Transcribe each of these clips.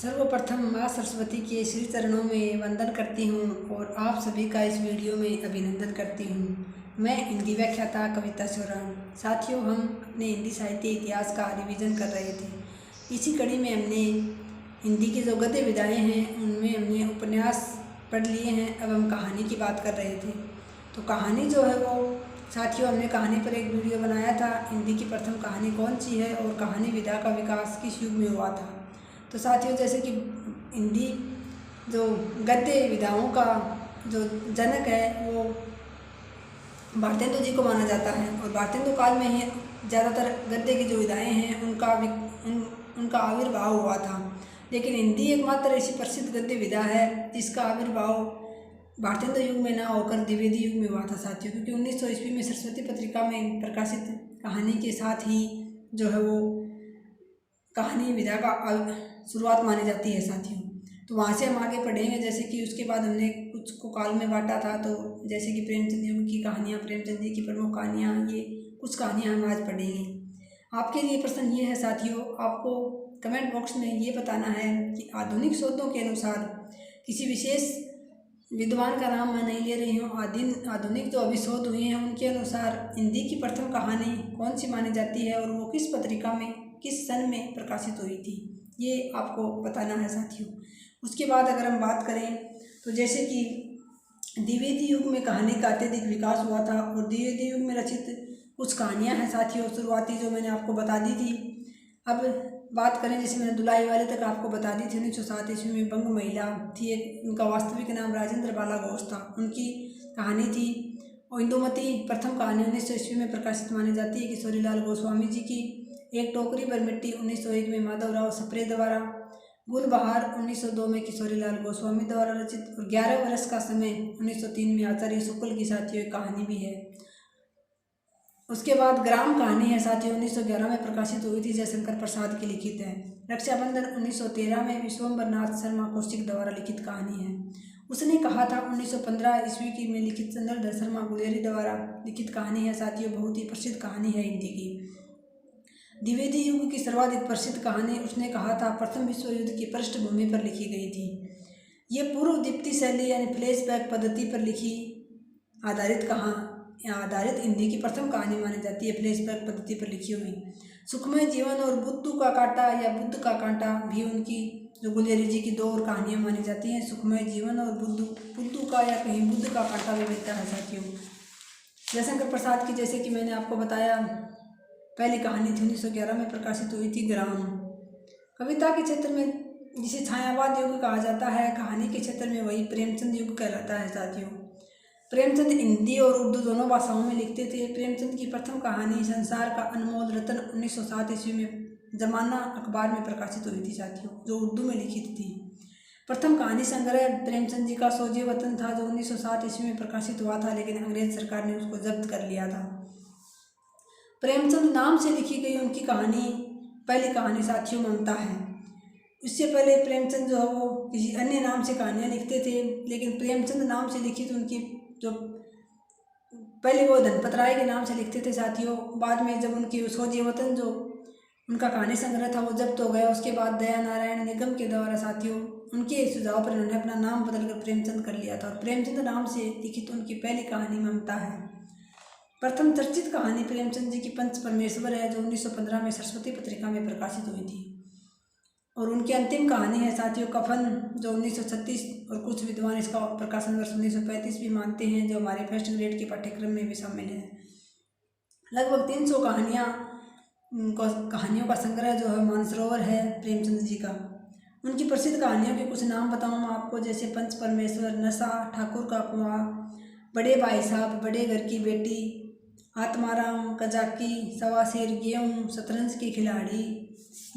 सर्वप्रथम माँ सरस्वती के श्री चरणों में वंदन करती हूँ और आप सभी का इस वीडियो में अभिनंदन करती हूँ। मैं हिंदी व्याख्याता कविता चौरान। साथियों, हम अपने हिंदी साहित्य इतिहास का रिवीजन कर रहे थे। इसी कड़ी में हमने हिंदी की जो गद्य विधाएँ हैं उनमें हमने उपन्यास पढ़ लिए हैं। अब हम कहानी की बात कर रहे थे। तो कहानी जो है वो साथियों, हमने कहानी पर एक वीडियो बनाया था। हिंदी की प्रथम कहानी कौन सी है और कहानी विधा का विकास किस युग में हुआ था। तो साथियों, जैसे कि हिंदी जो गद्य विधाओं का जो जनक है वो भारतेंदु जी को माना जाता है और भारतेंदु काल में ही ज़्यादातर गद्य की जो विधाएँ हैं उनका आविर्भाव हुआ था। लेकिन हिंदी एकमात्र ऐसी प्रसिद्ध गद्य विधा है जिसका आविर्भाव भारतेंदु युग में ना होकर द्विवेदी युग में हुआ था साथियों, क्योंकि 1900 ईस्वी में सरस्वती पत्रिका में प्रकाशित कहानी के साथ ही जो है वो कहानी विधा का शुरुआत मानी जाती है साथियों। तो वहाँ से हम आगे पढ़ेंगे। जैसे कि उसके बाद हमने कुछ को काल में बांटा था, तो जैसे कि प्रेमचंद युग की कहानियाँ, प्रेमचंद जी की प्रमुख कहानियाँ, ये कुछ कहानियाँ हम आज पढ़ेंगे। आपके लिए प्रश्न ये है साथियों, आपको कमेंट बॉक्स में ये बताना है कि आधुनिक शोधों के अनुसार किसी विशेष विद्वान का नाम मैं नहीं ले रही हूँ, आधुनिक जो अभी शोध हुए हैं उनके अनुसार हिंदी की प्रथम कहानी कौन सी मानी जाती है और वो किस पत्रिका में किस सन में प्रकाशित हुई थी, ये आपको बताना है साथियों। उसके बाद अगर हम बात करें तो जैसे कि द्विवेदी युग में कहानी का अत्यधिक विकास हुआ था और द्विवेदी युग में रचित कुछ कहानियाँ हैं साथियों शुरुआती, जो मैंने आपको बता दी थी। अब बात करें, जैसे मैंने दुलाई वाले तक आपको बता दी थी। 1907 ईस्वी में बंग महिला थी, एक उनका वास्तविक नाम राजेंद्र बाला घोष था, उनकी कहानी थी। और इंदुमती प्रथम कहानी 1900 ईस्वी में प्रकाशित मानी जाती है किशोरीलाल गोस्वामी जी की। एक टोकरी पर मिट्टी 1901 में माधवराव सप्रे द्वारा। गुलबहार 1902 में किशोरीलाल गोस्वामी द्वारा रचित। और 11 वर्ष का समय 1903 में आचार्य शुक्ल की साथियों एक कहानी भी है। उसके बाद ग्राम कहानी है साथियों, 1911 में प्रकाशित हुई थी, जयशंकर प्रसाद की लिखित है। रक्षाबंधन 1913 में विश्वम्बर नाथ शर्मा कौशिक द्वारा लिखित कहानी है। उसने कहा था 1915 ईस्वी की में लिखित चंद्रधर शर्मा गुलेरी द्वारा लिखित कहानी है साथियों, बहुत ही प्रसिद्ध कहानी है हिंदी की। द्विवेदी युग की सर्वाधिक प्रसिद्ध कहानी उसने कहा था प्रथम विश्व युद्ध की पृष्ठभूमि पर लिखी गई थी। ये पूर्व दीप्ति शैली यानी फ्लैशबैक पद्धति पर आधारित हिंदी की प्रथम कहानी मानी जाती है, फ्लैशबैक पद्धति पर लिखी हुई। सुखमय जीवन और बुद्धू का कांटा या बुद्ध का कांटा भी उनकी जो गुलेरी जी की दो और कहानियाँ मानी जाती हैं। सुखमय जीवन और बुद्धू का या कहीं बुद्ध का कांटा भी मिलता है साथियों। जयशंकर प्रसाद की, जैसे कि मैंने आपको बताया, पहली कहानी थी 1911 में प्रकाशित हुई थी, ग्राम। कविता के क्षेत्र में जिसे छायावाद युग कहा जाता है, कहानी के क्षेत्र में वही प्रेमचंद युग कहलाता है साथियों। प्रेमचंद हिंदी और उर्दू दोनों भाषाओं में लिखते थे। प्रेमचंद की प्रथम कहानी संसार का अनमोल रत्न 1907 ईस्वी में जमाना अखबार में प्रकाशित हुई थी साथियों, जो उर्दू में लिखित थी। प्रथम कहानी संग्रह प्रेमचंद जी का सोजे वतन था, जो 1907 ईस्वी में प्रकाशित हुआ था, लेकिन अंग्रेज सरकार ने उसको जब्त कर लिया था। प्रेमचंद नाम से लिखी गई उनकी कहानी, पहली कहानी साथियों ममता है। इससे पहले प्रेमचंद जो है वो किसी अन्य नाम से कहानियाँ लिखते थे, लेकिन प्रेमचंद नाम से लिखी तो उनकी जो पहले वो धनपत राय के नाम से लिखते थे साथियों। बाद में जब उनकी सोजे वतन जो उनका कहानी संग्रह था वो जब्त हो गया, उसके बाद दया नारायण निगम के द्वारा साथियों उनके सुझाव पर उन्होंने अपना नाम बदलकर प्रेमचंद कर लिया था और प्रेमचंद नाम से लिखित उनकी पहली कहानी ममता है। प्रथम चर्चित कहानी प्रेमचंद जी की पंच परमेश्वर है, जो 1915 में सरस्वती पत्रिका में प्रकाशित हुई थी। और उनकी अंतिम कहानी है साथियों कफन, जो 1936 और कुछ विद्वान इसका प्रकाशन वर्ष 1935 भी मानते हैं, जो हमारे फर्स्ट ग्रेड के पाठ्यक्रम में भी शामिल है। लगभग 300 कहानियों का संग्रह जो है मानसरोवर है प्रेमचंद जी का। उनकी प्रसिद्ध कहानियों के कुछ नाम बताऊँ मैं आपको, जैसे पंच परमेश्वर, नशा, ठाकुर का कुआं, बड़े भाई साहब, बड़े घर की बेटी, आत्माराम, कजाकी, सवा शेर गेहूँ, शतरंज के खिलाड़ी,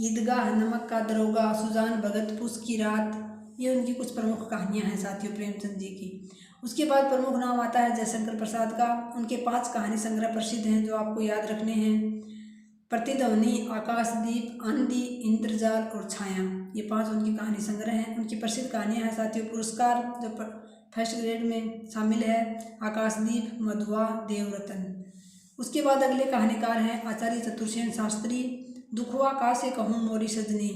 ईदगाह, नमक का दरोगा, सुजान भगत, पूस की रात, ये उनकी कुछ प्रमुख कहानियाँ हैं साथियों प्रेमचंद जी की। उसके बाद प्रमुख नाम आता है जयशंकर प्रसाद का। उनके 5 कहानी संग्रह प्रसिद्ध हैं जो आपको याद रखने हैं। प्रतिध्वनि, आकाशदीप, आंधी, इंद्रजाल और छाया, ये 5 उनकी कहानी संग्रह हैं। उनकी प्रसिद्ध कहानियाँ हैं साथियों पुरस्कार, जो फर्स्ट ग्रेड में शामिल है, आकाशदीप, मधुआ, देवरतन। उसके बाद अगले कहानीकार हैं आचार्य चतुर्सेन शास्त्री। दुखवा का से कहूँ मोरी सजनी,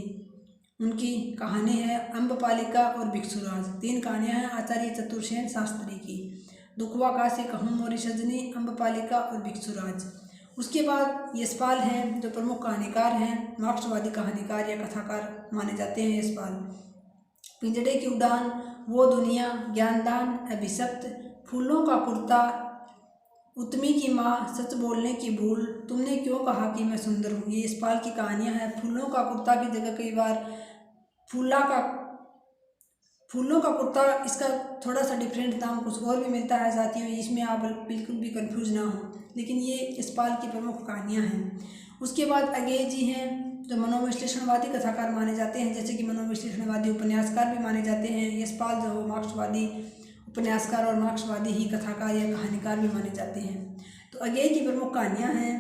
उनकी कहानी है अम्बपालिका और भिक्षुराज। 3 कहानियाँ हैं आचार्य चतुर्सेन शास्त्री की, दुखवा काशी कहूँ मोरी सजनी, अम्बपालिका और भिक्षुराज। उसके बाद यशपाल हैं जो प्रमुख कहानीकार हैं, मार्क्सवादी कहानीकार या कथाकार माने जाते हैं यशपाल। पिंजड़े की उड़ान, वो दुनिया, ज्ञानदान, अभिशप्त, फूलों का कुर्ता, उत्मी की माँ, सच बोलने की भूल, तुमने क्यों कहा कि मैं सुंदर हूँ, ये यशपाल की कहानियाँ हैं। फूलों का कुर्ता की जगह कई बार फूलों का कुर्ता, इसका थोड़ा सा डिफरेंट नाम कुछ और भी मिलता है साथियों, इसमें आप बिल्कुल भी कंफ्यूज ना हो, लेकिन ये यशपाल की प्रमुख कहानियाँ हैं। उसके बाद अगेय जी हैं जो मनोविश्लेषणवादी कथाकार माने जाते हैं, जैसे कि मनोविश्लेषणवादी उपन्यासकार भी माने जाते हैं। यशपाल जो मार्क्सवादी उपन्यासकार और मार्क्सवादी ही कथाकार या कहानीकार भी माने जाते हैं। तो अगेय की प्रमुख कहानियाँ हैं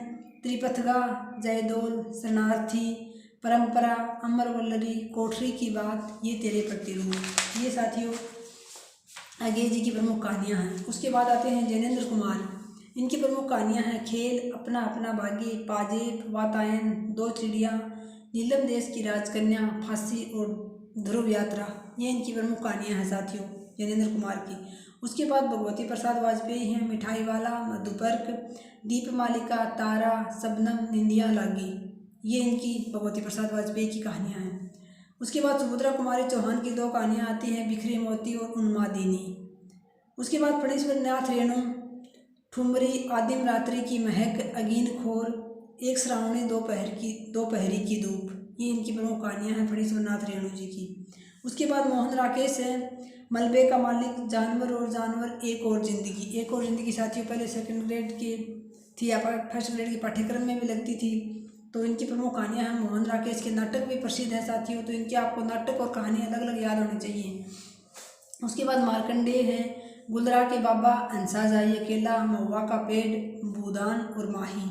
त्रिपथगा, जयदोल, शरणार्थी, परंपरा, अमर वल्लरी, कोठरी की बात, ये तेरे प्रतिरूप, ये साथियों अगेय जी की प्रमुख कहानियाँ हैं। उसके बाद आते हैं जैनेन्द्र कुमार। इनकी प्रमुख कहानियाँ हैं खेल, अपना अपना भाग्य, पाजेब, वातायन, 2 चिड़िया, नीलम देश की राजकन्या, फांसी और ध्रुव यात्रा, ये इनकी प्रमुख कहानियाँ हैं साथियों जैनेन्द्र कुमार की। उसके बाद भगवती प्रसाद वाजपेयी हैं, मिठाई वाला, मधुपर्क, दीपमालिका, तारा, शबनम, निंदिया लागी, ये इनकी भगवती प्रसाद वाजपेयी की कहानियाँ हैं। उसके बाद सुभद्रा कुमारी चौहान की 2 कहानियाँ आती हैं, बिखरे मोती और उन्मादिनी। उसके बाद फणीश्वर नाथ रेणु, ठुमरी, आदिम रात्रि की महक, अगीन खोर, एक श्रावणी दोपहरी की धूप, ये इनकी प्रमुख कहानियाँ हैं फणीश्वर नाथ रेणु जी की। उसके बाद मोहन राकेश है, मलबे का मालिक, जानवर और जानवर, एक और जिंदगी। एक और जिंदगी साथियों पहले सेकंड ग्रेड की थी या फर्स्ट ग्रेड के पाठ्यक्रम में भी लगती थी। तो इनकी प्रमुख कहानियाँ हैं। मोहन राकेश के नाटक भी प्रसिद्ध हैं साथियों, तो इनके आपको नाटक और कहानी अलग अलग याद होनी चाहिए। उसके बाद मार्कंडेय हैं, गुलरा के बाबा, हंसा जाई अकेला, महुआ का पेड़, भूदान और माही,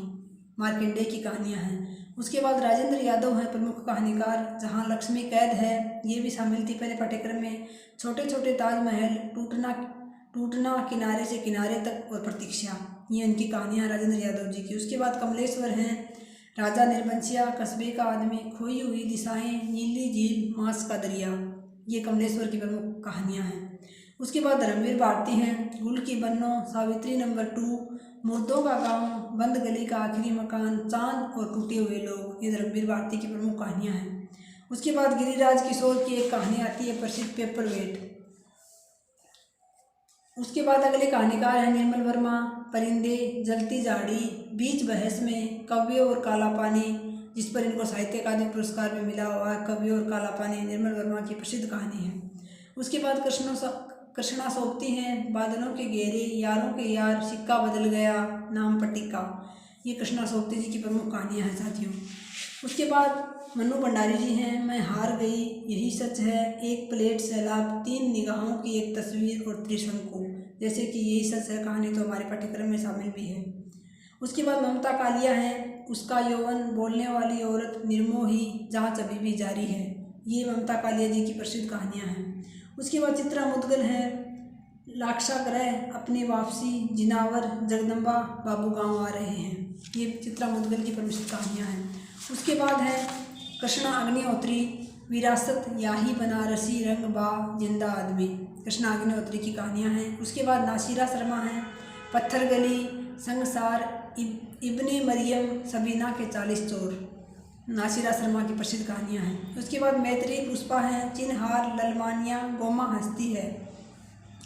मार्कंडेय की कहानियाँ हैं। उसके बाद राजेंद्र यादव हैं प्रमुख कहानीकार, जहाँ लक्ष्मी कैद है, ये भी शामिल थी पहले पाठ्यक्रम में। छोटे छोटे ताजमहल, टूटना किनारे से किनारे तक और प्रतीक्षा, ये इनकी कहानियाँ राजेंद्र यादव जी की। उसके बाद कमलेश्वर हैं, राजा निर्बंसिया, कस्बे का आदमी, खोई हुई दिशाएं, नीली झील, मांस का दरिया, ये कमलेश्वर की प्रमुख कहानियाँ हैं। उसके बाद धर्मवीर भारती हैं, गुल की बन्नो, सावित्री नंबर 2, मुर्दों का गांव, बंद गली का आखिरी मकान, चांद और टूटे हुए लोग, ये धर्मवीर भारती की प्रमुख कहानियाँ हैं। उसके बाद गिरिराज किशोर की एक कहानी आती है प्रसिद्ध, पेपर वेट। उसके बाद अगले कहानीकार हैं निर्मल वर्मा, परिंदे, जलती झाड़ी, बीच बहस में, कव्य और काला पानी, जिस पर इनको साहित्य अकादमी पुरस्कार भी मिला हुआ है। कव्य और काला पानी निर्मल वर्मा की प्रसिद्ध कहानी है। उसके बाद कृष्णा सोबती हैं, बादलों के घेरे, यारों के यार, सिक्का बदल गया, नाम पट्टिका, ये कृष्णा सोबती जी की प्रमुख कहानियाँ हैं साथियों। उसके बाद मन्नू भंडारी जी हैं, मैं हार गई, यही सच है, एक प्लेट सैलाब, 3 निगाहों की एक तस्वीर और त्रिशंकु, जैसे कि यही सच है कहानी तो हमारे पाठ्यक्रम में शामिल भी है। उसके बाद ममता कालिया हैं, उसका यौवन, बोलने वाली औरत, निर्मोही, जांच अभी भी जारी है, ये ममता कालिया जी की प्रसिद्ध कहानियाँ हैं। उसके बाद चित्रा मुदगल है, लाक्षाग्रह, अपनी वापसी, जिनावर, जगदम्बा, बाबू गांव आ रहे हैं, ये चित्रा मुदगल की प्रसिद्ध कहानियाँ हैं। उसके बाद है कृष्णा अग्निहोत्री, विरासत, याही बनारसी, रंग बा, जिंदा आदमी, कृष्णा अग्निहोत्री की कहानियाँ हैं। उसके बाद नासिरा शर्मा हैं, पत्थर गली, संसार, इब्ने मरियम, सबीना के 40 चोर, नासिरा शर्मा की प्रसिद्ध कहानियाँ हैं। उसके बाद मैत्री पुष्पा हैं, चिन्हार, ललमानिया, गोमा हस्ती है।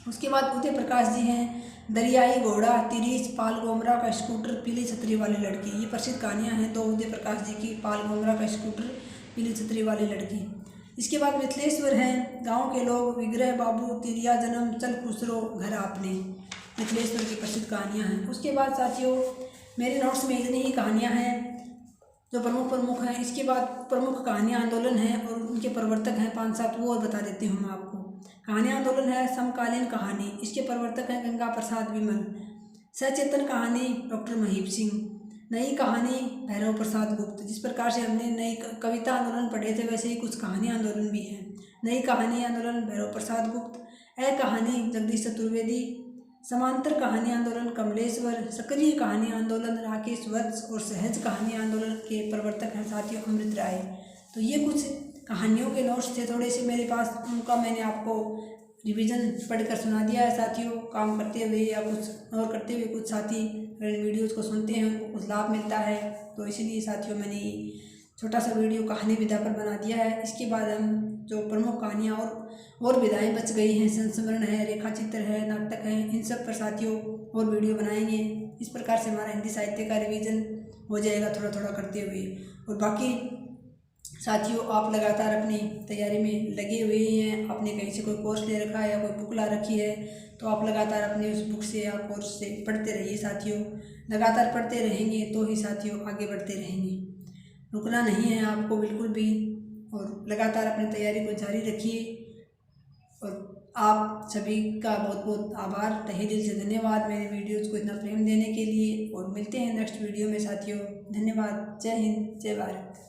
उसके बाद उदय प्रकाश जी हैं, दरियाई घोड़ा, तिरीच, पाल गोमरा का स्कूटर, पीली छतरी वाली लड़की, ये प्रसिद्ध कहानियाँ हैं 2 उदय प्रकाश जी की, पाल गोमरा का स्कूटर, पीली छतरी वाली लड़की। इसके बाद मिथिलेश्वर हैं, गांव के लोग, विग्रह बाबू, तिरिया जन्म, चल खुसरो, घर आपने, मिथिलेश्वर की प्रसिद्ध कहानियाँ हैं। उसके बाद साथियों मेरे नोट्स में इतनी ही कहानियाँ हैं जो प्रमुख हैं। इसके बाद प्रमुख कहानियाँ आंदोलन हैं और उनके प्रवर्तक हैं 5-7, वो और बता देती हूँ मैं आपको। कहानियाँ आंदोलन है समकालीन कहानी, इसके प्रवर्तक हैं गंगा प्रसाद विमल। सचेतन कहानी डॉक्टर महीप सिंह। नई कहानी भैरव प्रसाद गुप्त। जिस प्रकार से हमने नई कविता आंदोलन पढ़े थे वैसे ही कुछ कहानी आंदोलन भी है। नई कहानी आंदोलन भैरव प्रसाद गुप्त। कहानी जगदीश चतुर्वेदी। समांतर कहानी आंदोलन कमलेश्वर। सक्रिय कहानी आंदोलन राकेश वत्स और सहज कहानी आंदोलन के प्रवर्तक हैं साथियों अमृत राय। तो ये कुछ कहानियों के नोट्स थे थोड़े से मेरे पास, उनका मैंने आपको रिवीजन पढ़कर सुना दिया है साथियों। काम करते हुए या कुछ और करते हुए कुछ साथी अगर इन वीडियोज़ को सुनते हैं उनको कुछ लाभ मिलता है, तो इसीलिए साथियों मैंने छोटा सा वीडियो कहानी विधा पर बना दिया है। इसके बाद हम जो प्रमुख कहानियाँ और विधाएं बच गई हैं, संस्मरण है, रेखा चित्र है, नाटक है, इन सब पर साथियों और वीडियो बनाएंगे। इस प्रकार से हमारा हिंदी साहित्य का रिवीजन हो जाएगा थोड़ा थोड़ा करते हुए। और बाकी साथियों आप लगातार अपनी तैयारी में लगे हुए हैं, आपने कहीं से कोई कोर्स ले रखा है या कोई बुक ला रखी है, तो आप लगातार अपने उस बुक से या कोर्स से पढ़ते रहिए साथियों। लगातार पढ़ते रहेंगे तो ही साथियों आगे बढ़ते रहेंगे, रुकना नहीं है आपको बिल्कुल भी। और लगातार अपनी तैयारी को जारी रखिए। और आप सभी का बहुत बहुत आभार, तहे दिल से धन्यवाद मेरे वीडियोज़ को इतना प्रेम देने के लिए। और मिलते हैं नेक्स्ट वीडियो में साथियों। धन्यवाद। जय हिंद, जय भारत।